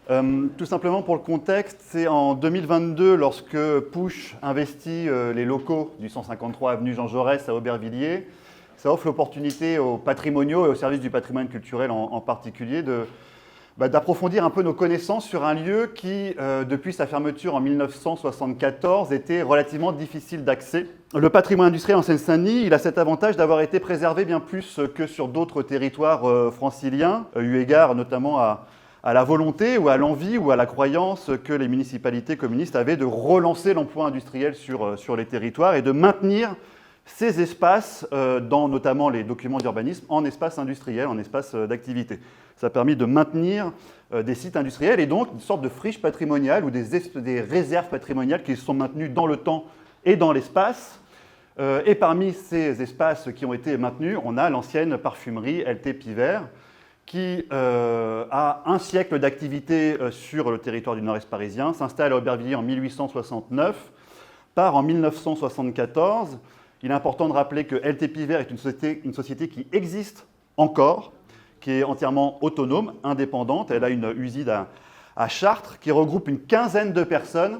Tout simplement pour le contexte, c'est en 2022 lorsque Push investit les locaux du 153 avenue Jean Jaurès à Aubervilliers. Ça offre l'opportunité aux patrimoniaux et aux services du patrimoine culturel en particulier d'approfondir un peu nos connaissances sur un lieu qui, depuis sa fermeture en 1974, était relativement difficile d'accès. Le patrimoine industriel en Seine-Saint-Denis, il a cet avantage d'avoir été préservé bien plus que sur d'autres territoires franciliens, eu égard notamment à la volonté ou à l'envie ou à la croyance que les municipalités communistes avaient de relancer l'emploi industriel sur les territoires et de maintenir ces espaces, dans notamment les documents d'urbanisme, en espaces industriels, en espaces d'activité. Ça a permis de maintenir des sites industriels et donc une sorte de friche patrimoniale ou des réserves patrimoniales qui sont maintenues dans le temps et dans l'espace. Et parmi ces espaces qui ont été maintenus, on a l'ancienne parfumerie LT Pivert, qui a un siècle d'activité sur le territoire du Nord-Est parisien, s'installe à Aubervilliers en 1869, part en 1974. Il est important de rappeler que LT Pivert est une société qui existe encore, qui est entièrement autonome, indépendante. Elle a une usine à Chartres qui regroupe une quinzaine de personnes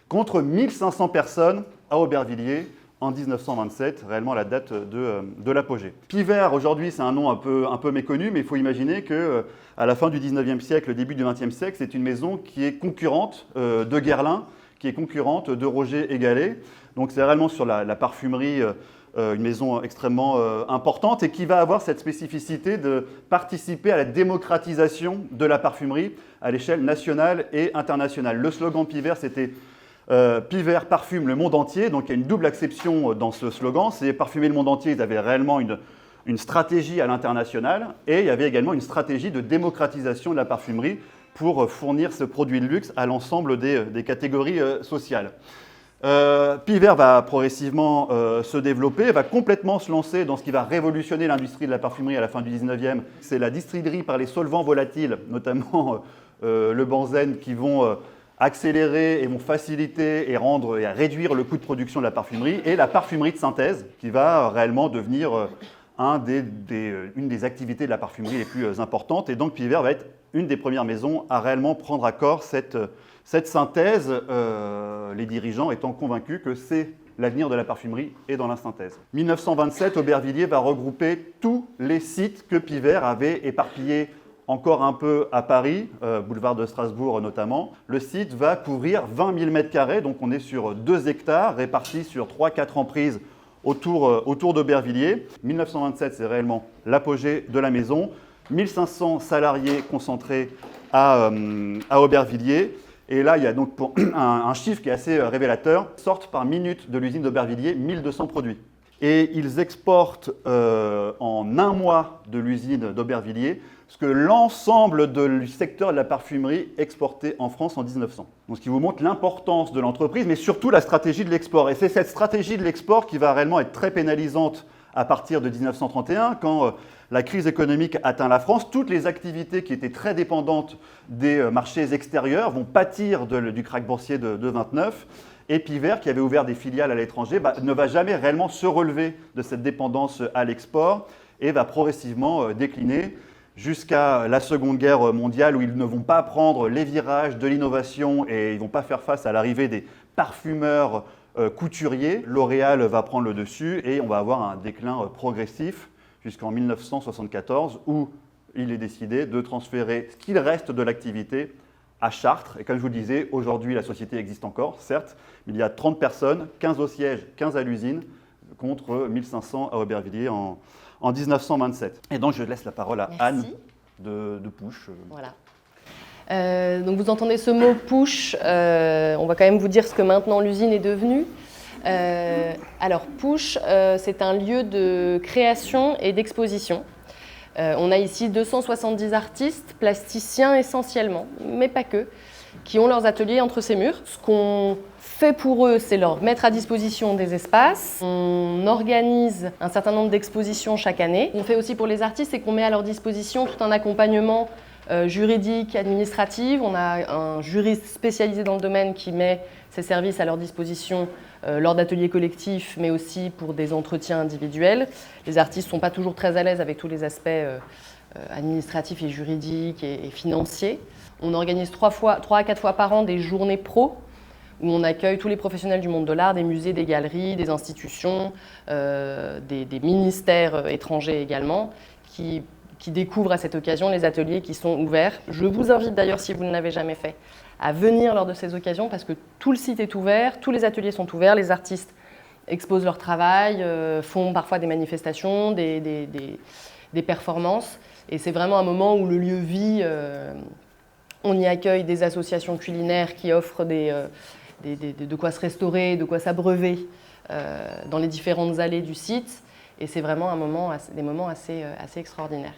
contre 1500 personnes à Aubervilliers en 1927, réellement la date de l'apogée. Pivert, aujourd'hui, c'est un nom un peu méconnu, mais il faut imaginer qu'à la fin du 19e siècle, début du 20e siècle, c'est une maison qui est concurrente de Guerlain, qui est concurrente de Roger et Gallet. Donc c'est réellement sur la parfumerie une maison extrêmement importante et qui va avoir cette spécificité de participer à la démocratisation de la parfumerie à l'échelle nationale et internationale. Le slogan Pivert, c'était Pivert parfume le monde entier, donc il y a une double acception dans ce slogan. C'est parfumer le monde entier, ils avaient réellement une stratégie à l'international et il y avait également une stratégie de démocratisation de la parfumerie pour fournir ce produit de luxe à l'ensemble des catégories sociales. Pivert va progressivement se développer, va complètement se lancer dans ce qui va révolutionner l'industrie de la parfumerie à la fin du 19e. C'est la distillerie par les solvants volatiles, notamment le benzène, qui vont accélérer et vont faciliter et réduire le coût de production de la parfumerie, et la parfumerie de synthèse, qui va réellement devenir une des activités de la parfumerie les plus importantes. Et donc Pivert va être une des premières maisons à réellement prendre à corps cette synthèse, les dirigeants étant convaincus que c'est l'avenir de la parfumerie et dans la synthèse. 1927, Aubervilliers va regrouper tous les sites que Pivert avait éparpillés encore un peu à Paris, boulevard de Strasbourg notamment. Le site va couvrir 20 000 m², donc on est sur 2 hectares répartis sur 3-4 emprises autour d'Aubervilliers. 1927, c'est réellement l'apogée de la maison. 1500 salariés concentrés à Aubervilliers. Et là, il y a donc un chiffre qui est assez révélateur. Sortent par minute de l'usine d'Aubervilliers 1200 produits. Et ils exportent en un mois de l'usine d'Aubervilliers ce que l'ensemble du secteur de la parfumerie exportait en France en 1900. Donc, ce qui vous montre l'importance de l'entreprise, mais surtout la stratégie de l'export. Et c'est cette stratégie de l'export qui va réellement être très pénalisante à partir de 1931, quand la crise économique atteint la France. Toutes les activités qui étaient très dépendantes des marchés extérieurs vont pâtir du krach boursier de 29. Et Pivert, qui avait ouvert des filiales à l'étranger, ne va jamais réellement se relever de cette dépendance à l'export et va progressivement décliner jusqu'à la Seconde Guerre mondiale, où ils ne vont pas prendre les virages de l'innovation et ils ne vont pas faire face à l'arrivée des parfumeurs couturiers. L'Oréal va prendre le dessus et on va avoir un déclin progressif jusqu'en 1974, où il est décidé de transférer ce qu'il reste de l'activité à Chartres. Et comme je vous le disais, aujourd'hui, la société existe encore, certes, mais il y a 30 personnes, 15 au siège, 15 à l'usine, contre 1500 à Aubervilliers en 1927. Et donc, je laisse la parole à Anne de Push. Voilà. Donc, vous entendez ce mot Push. On va quand même vous dire ce que maintenant l'usine est devenue. Alors, Push, c'est un lieu de création et d'exposition. On a ici 270 artistes, plasticiens essentiellement, mais pas que, qui ont leurs ateliers entre ces murs. Ce qu'on fait pour eux, c'est leur mettre à disposition des espaces. On organise un certain nombre d'expositions chaque année. Ce qu'on fait aussi pour les artistes, c'est qu'on met à leur disposition tout un accompagnement juridique, administratif. On a un juriste spécialisé dans le domaine qui met ses services à leur disposition lors d'ateliers collectifs, mais aussi pour des entretiens individuels. Les artistes ne sont pas toujours très à l'aise avec tous les aspects administratifs et juridiques et financiers. On organise 3 à 4 fois par an des journées pro, où on accueille tous les professionnels du monde de l'art, des musées, des galeries, des institutions, des ministères étrangers également, qui découvrent à cette occasion les ateliers qui sont ouverts. Je vous invite d'ailleurs, si vous ne l'avez jamais fait, à venir lors de ces occasions parce que tout le site est ouvert, tous les ateliers sont ouverts, les artistes exposent leur travail, font parfois des manifestations, des performances. Et c'est vraiment un moment où le lieu vit. On y accueille des associations culinaires qui offrent de quoi se restaurer, de quoi s'abreuver dans les différentes allées du site. Et c'est vraiment des moments assez extraordinaires.